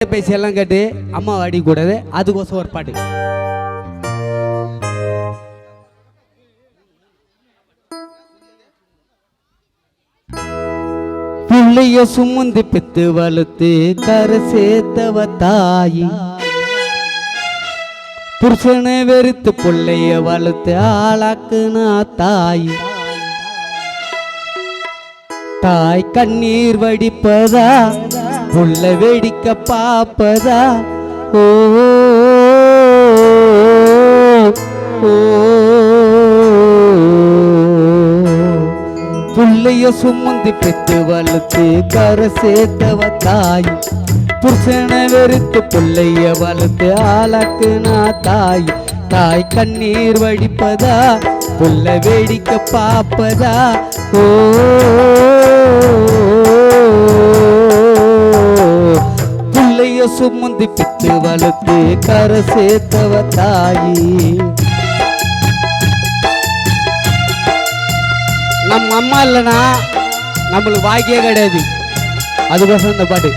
பேசி எல்லாம் கேட்டு அம்மா அடி கூடாது, அதுக்கோசம் ஒரு பாட்டு. பிள்ளைய சுமந்து பெத்து வளர்த்து கரை சேர்த்தவ தாயி, புருஷனை வெறுத்து பிள்ளைய வளர்த்து ஆளாக்குனா தாயி. தாய் கண்ணீர் வடிப்பதா, புள்ள வேடிக்க பாப்பதா, ஓ புள்ளைய சுமந்து பெத்து வளர்த்து கரை சேர்த்தவ தாய், புருஷனை வெறுத்து பிள்ளைய வளர்த்து ஆளாக்குனா தாய். தாய் கண்ணீர் வடிப்பதா, புள்ள வேடிக்க பாப்பதா, ஓ புள்ளைய சுமந்து பெத்து வளர்த்து கரை சேர்த்தவ தாயி. நம்ம அம்மா இல்லைனா நம்மளுக்கு வாக்கியே கிடையாது, அதுக்கோசம் இந்த பாட்டு.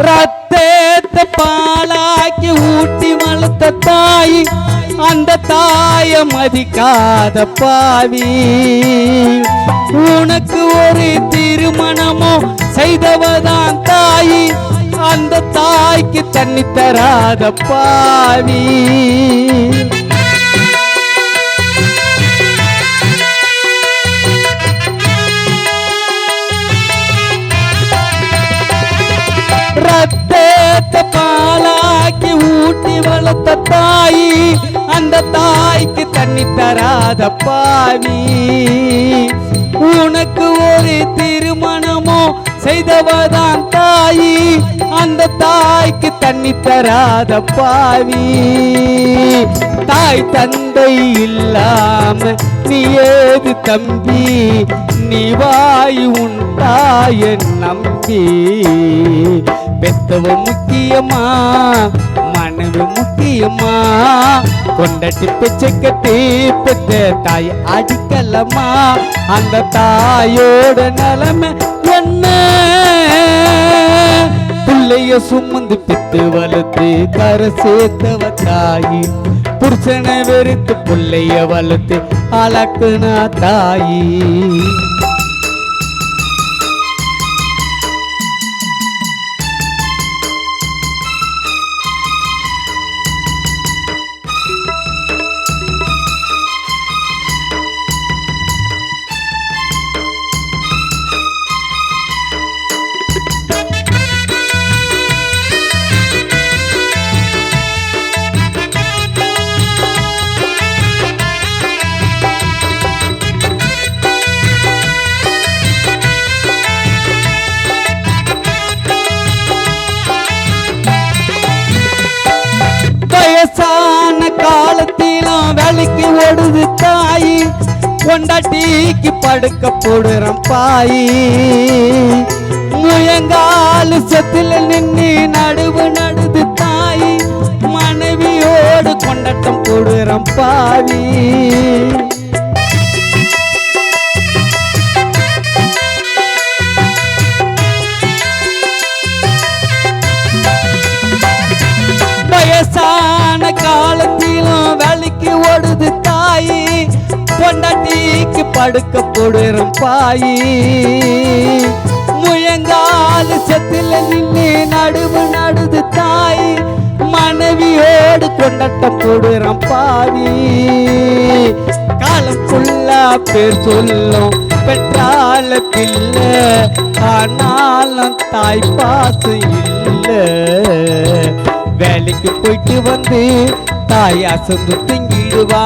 ரத்தத்தை பாலாக்கி ஊட்டி வளர்த்த தாய், அந்த தாய மதிக்காத பாவி. உனக்கு ஒரு திருமணமோ செய்தவதான் தாய், அந்த தாய்க்கு தண்ணி தராத பாவி. ரத்தத்தை பாலாக்கி ஊட்டி வளர்த்த தாய், அந்த தாய்க்கு தண்ணி தராத பாவி. உனக்கு ஒரு திருமணமோ செய்தவதான் தாய், அந்த தாய்க்கு தண்ணி தராத பாவி. தாய் தந்தை இல்லாம நீ ஏது தம்பி, நீ வாய் உன் தாய நம்பி. பெத்தவ முக்கியமா, மனைவி முக்கியமா, கொண்டட்டி பிச்சை கட்டி பெத்த தாய் அடிக்கலமா. அந்த தாயோட நிலைமை என்ன? பிள்ளைய சுமந்து பெத்து வளர்த்து கரை சேர்த்தவ தாயி, புருஷனை வெறுத்து பிள்ளைய வளர்த்து ஆளாக்குனா தாயி. வயசான காலத்திலும் வேலைக்கு ஓடுது தாய், கொண்டாட்டிக்கு படுக்க போடுறான் பாய். முயங்காலு செத்துல நின்று நடுவு நடுது தாய், மனைவியோடு கொண்டாட்டம் போடுறான் பாவி. வயசான காலத்திலும் வேலைக்கு ஓடுது தாய், பொண்டாட்டிக்கு படுக்க போடுறோம் பாய். முயங்கால் செத்துல நின்று நடுவு நடுது தாய், மனைவியோடு கொண்டாட்டம் போடுறோம் பாவி. காலம் ஃபுல்லா பேர் சொல்லும் பெற்றால பிள்ளை, ஆனாலும் தாய் பாசம் இல்லை. வேலைக்கு போயிட்டு வந்து தாய் அசந்து திங்கிடுவா,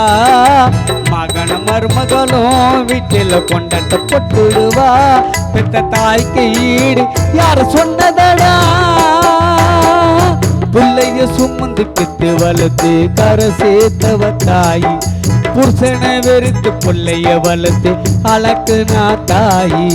மகன மருமகளும் வீட்டில் கொண்டாட்ட போட்டுடுவா. பெத்த தாய்க்கு ஈடு யார சொன்னதடா, சுமந்து பெத்து வளர்த்து கரை சேர்த்தவ தாயி புருஷனை வெறுத்து பிள்ளைய வளர்த்து அழக்குனா தாயி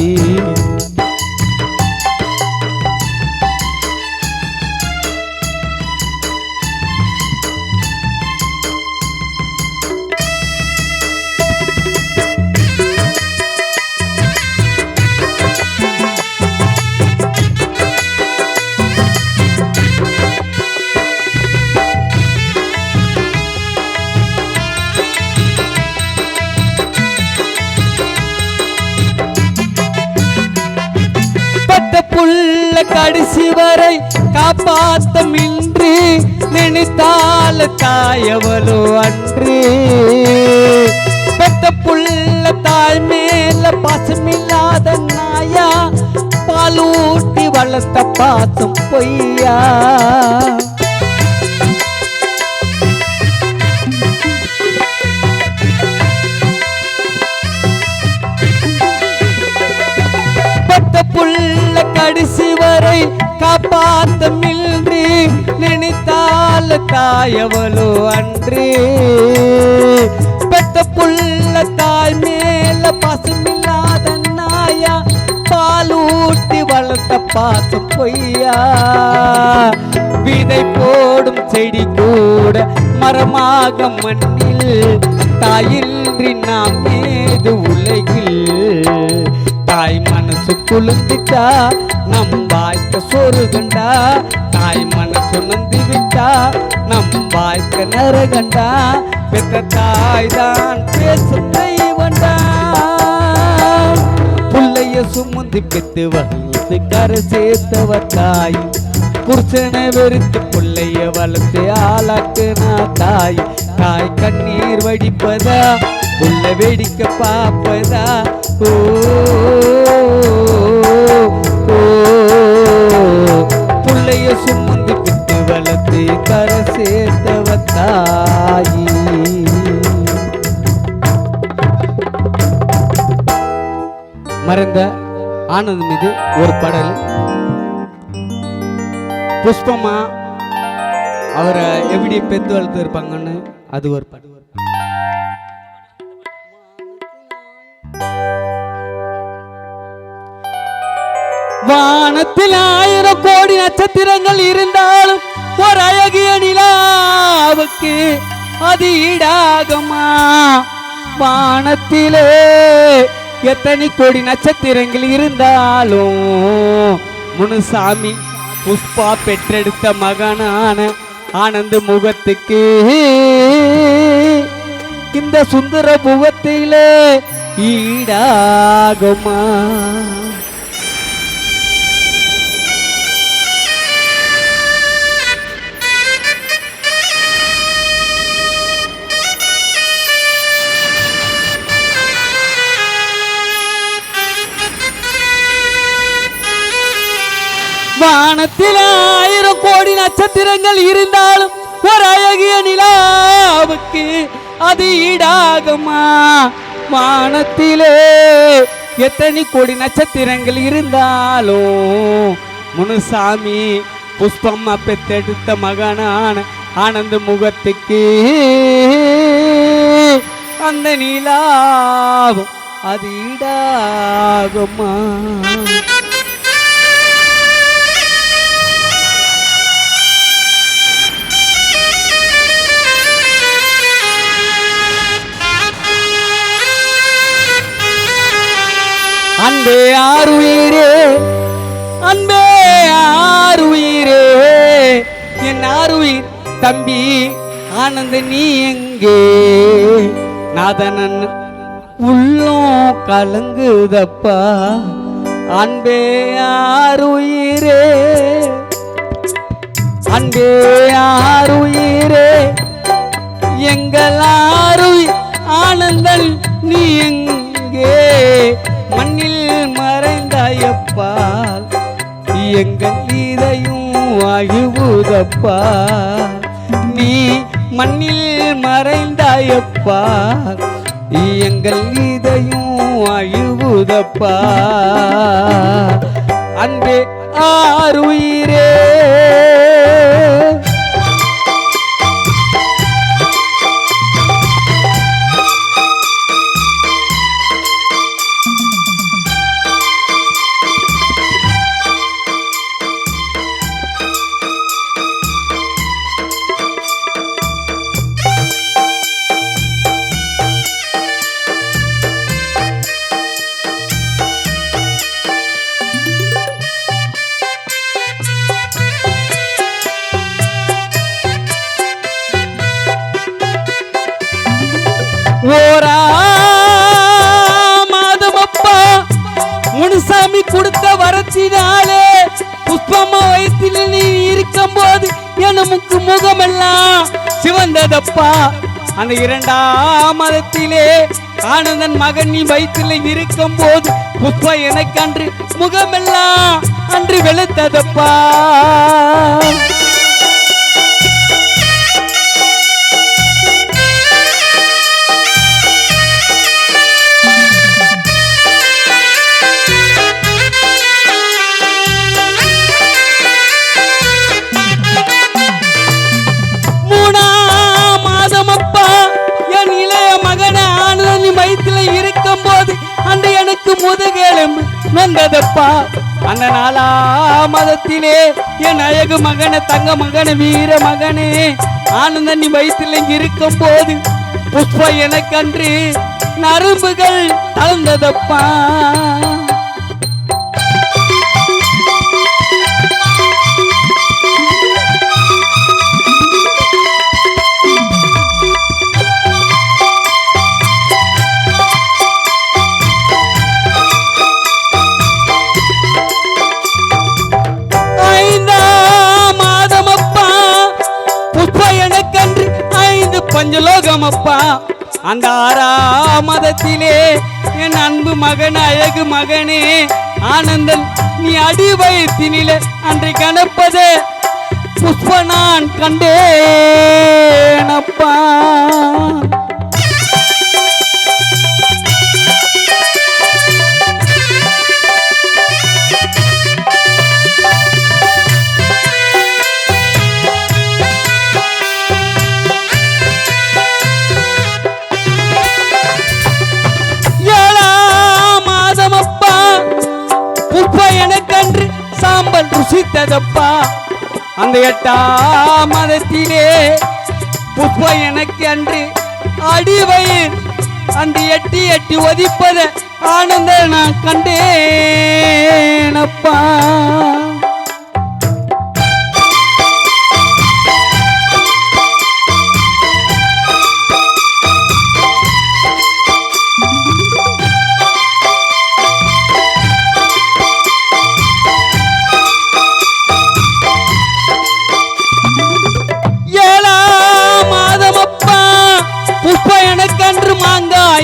புள்ள கடைசி வரை காப்பாத்தமின்றி நினைத்தால் தாயவளோ அன்று பெத்த புள்ள தாய் மேல பாசமில்லாத நாயா பாலூட்டி வளர்த்த பாசம் பொய்யா புள்ள கடைசி வரை காப்பாத்தமின்றி நினைத்தால் தாயவளோ அன்று பெத்த புள்ள தாய் மேல பாசமில்லாத நாயா பாலூட்டி வளர்த்த பாசம் பொய்யா விதை போடும் செடி கூட மரமாக மண்ணில் தாயின்றி நாம் ஏது உலகில் தாய் மனசு குளிர்ந்துட்டா நம் வாய்க்க சோறு கண்டா தாய் மனசு நந்தி விட்டா நம் வாய்க்க நரகண்டா பெற்ற தாய் தான் பேசும் தெய்வண்டா புள்ளைய சுமந்து பெத்து வளர்த்து கரை சேர்த்தவ தாய் புருஷனை வெறுத்து பிள்ளைய வளர்த்து ஆளாக்குனா தாய் தாய் கண்ணீர் வடிப்பதா புள்ள வேடிக்கை பாப்பதா ஓ புள்ளைய சுமந்து பெத்து வளர்த்து கரை சேர்த்தவ தாயி மறைந்த ஆனந்த் மீது ஒரு பாடல் புஷ்பமா அவரை எப்படி பெத்து வளர்த்து இருப்பாங்கன்னு அது ஒரு பாடல் வானத்தில் 1000 கோடி நட்சத்திரங்கள் இருந்தாலும் ஒரு அழகிய நிலாவுக்கு அது ஈடாகுமா வானத்திலே எத்தனை கோடி நட்சத்திரங்கள் இருந்தாலும் முனுசாமி புஷ்பா பெற்றெடுத்த மகனான ஆனந்த முகத்துக்கு இந்த சுந்தர முகத்திலே ஈடாகுமா வானத்தில் 1000 கோடி நட்சத்திரங்கள் இருந்தாலும் ஒரு அழகிய நிலாவுக்கு அது ஈடாகுமா வானத்திலே எத்தனை கோடி நட்சத்திரங்கள் இருந்தாலும் முனுசாமி புஷ்பம்மா பெத்தெடுத்த மகனான ஆனந்த முகத்துக்கு அந்த நிலாவும் அது ஈடாகுமா அன்பே ஆருயிரே அன்பே ஆருயிரே என் ஆருயிர் தம்பி ஆனந்த நீ எங்கே நாதனன் உள்ளம் கலங்குதப்பா அன்பே ஆருயிரே அன்பே ஆருயிரே எங்கள் ஆருயிர் ஆனந்தன் நீ எங்கே மண்ணில் மறைந்தாயப்பா எங்கள் இதயம் அழுவுதப்பா நீ மண்ணில் மறைந்தாயப்பா எங்கள் இதயம் அழுவுதப்பா அன்பே ஆருயிரே ஓரா மாதமப்பா முனுசாமி கொடுத்த வரத்தினாலே புஷ்பம்மா வயிற்றில் நீ இருக்கும் போது எனக்கு முகமெல்லாம் சிவந்ததப்பா. அந்த 2ஆம் மாதத்திலே ஆனந்தன் மகன் நீ வயிற்றில் இருக்கும் போது புஷ்பா எனக்கு அன்று முகமெல்லாம் அன்று வெளுத்ததப்பா. முதுகெலும்பு நொந்ததப்பா. அந்த 4ஆம் மாதத்திலே என் அழகு மகன தங்க மகன வீர மகனே ஆனந்தன் நீ வயிற்றில் இருக்கும் போது புஷ்பா எனக்கன்று நரம்புகள் தளர்ந்ததப்பா. பஞ்சலோகமப்பா. அந்த 6ஆம் மாதத்திலே என் அன்பு மகன் அழகு மகனே ஆனந்தன் நீ அடி வயிற்றினிலே அன்றை கணப்பதே புஷ்ப நான் கண்டேனப்பா. சாம்பல் ருசித்ததப்பா. அந்த 8ஆம் மாதத்திலே புஷ்பா எனக்கு அன்று அடிவயிர் அந்த எட்டி எட்டி ஒதிப்பத ஆனந்த நான் கண்டேனப்பா.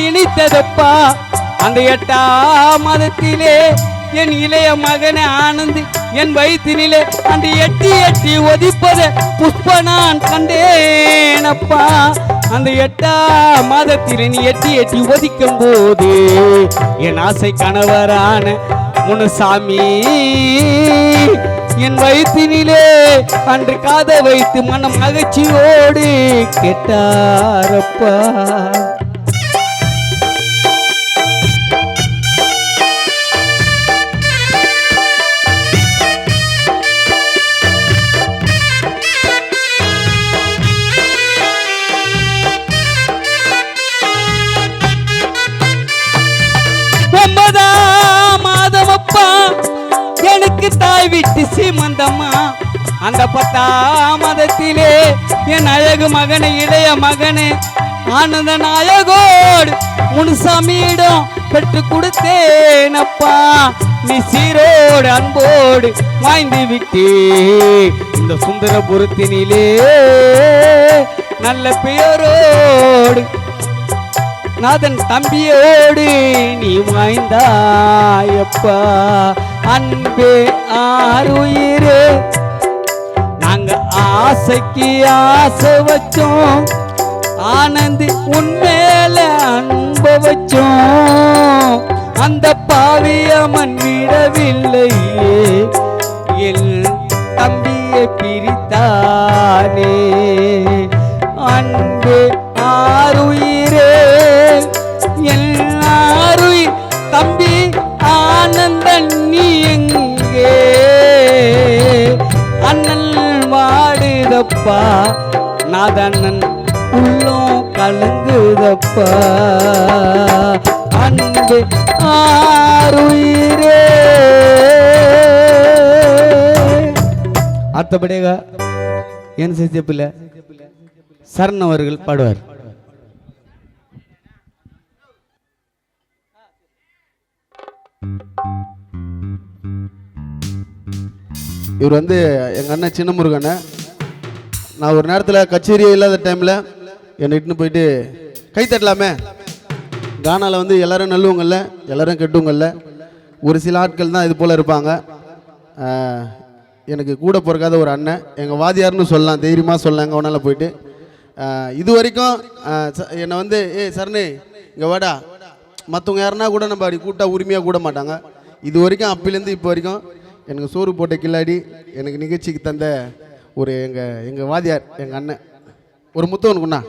இனித்ததப்பா. அந்த 8ஆம் மாதத்திலே என் இளைய மகனே ஆனந்த் என் வயிற்றினிலே அந்த எட்டி எட்டி ஒதிப்பத புஷ்ப நான் கண்டேனப்பா. அந்த 8ஆம் மாதத்திலே நீ எட்டி எட்டி ஒதிக்கும் போது என் ஆசை கணவரான முனுசாமி என் வயிற்றினிலே அன்று காத வைத்து மனம் மகிழ்ச்சியோடு கேட்டாரப்பா. எனக்கு தாய் விட்டு சீமந்தம்மா. அந்த 10ஆம் மாதத்திலே என் அழகு மகனை இளைய மகனே ஆனந்த நாயகோடு முனுசாமியிடம் பெற்று கொடுத்தேனப்பா. நீ சீரோடு அன்போடு வாய்ந்து விட்டே இந்த சுந்தரபுரத்தினிலே நல்ல பெயரோடு நாதன் தம்பியோடு நீ வாய்ந்தாயப்பா. அன்பே ஆருயிரே நாங்க ஆசைக்கு ஆசை வச்சோம், ஆனந்தி உன்மேல அன்ப வச்சோம். அந்த பாவியமன் விடவில்லையே என் தம்பியை பிரித்தானே. அன்பே ஆருயிரே எல்லாருயிர் தம்பி ஆனந்தன் நீ எங்கே? அண்ணன் வாடுதப்பா நாதண்ணன் உள்ளம் கலங்குதப்பா. அன்பு ஆருயிரே. அடுத்தபடியாக என் சித்திப்பில் சரண் அவர்கள் பாடுவார். இவர் வந்து எங்கள் அண்ணன் சின்ன முருகண்ண. நான் ஒரு நேரத்தில் கச்சேரியே இல்லாத டைமில் என்னை இட்டுன்னு போயிட்டு கை தட்டலாமே. கானாவில் வந்து எல்லோரும் நல்லவங்கல்ல, எல்லோரும் கெட்டவங்கல்ல, ஒரு சில ஆட்கள் தான் இது போல் இருப்பாங்க. எனக்கு கூட பிறக்காத ஒரு அண்ணன், எங்கள் வாதியார்னு சொல்லலாம், தைரியமாக சொல்லலாம். எங்கள் ஒன்றால் போயிட்டு இது வரைக்கும் என்னை வந்து சரணே இங்கே வாடா, மற்றவங்க யாருன்னா கூட நம்ம அப்படி கூட்டா உரிமையாக கூட மாட்டாங்க. இது வரைக்கும் அப்பிலேருந்து இப்போ வரைக்கும் எனக்கு சோறு போட்ட கில்லாடி, எனக்கு நிகழ்ச்சிக்கு தந்த ஒரு எங்கள் வாதியார், எங்கள் அண்ணன். ஒரு முத்தவனுக்குண்ணா.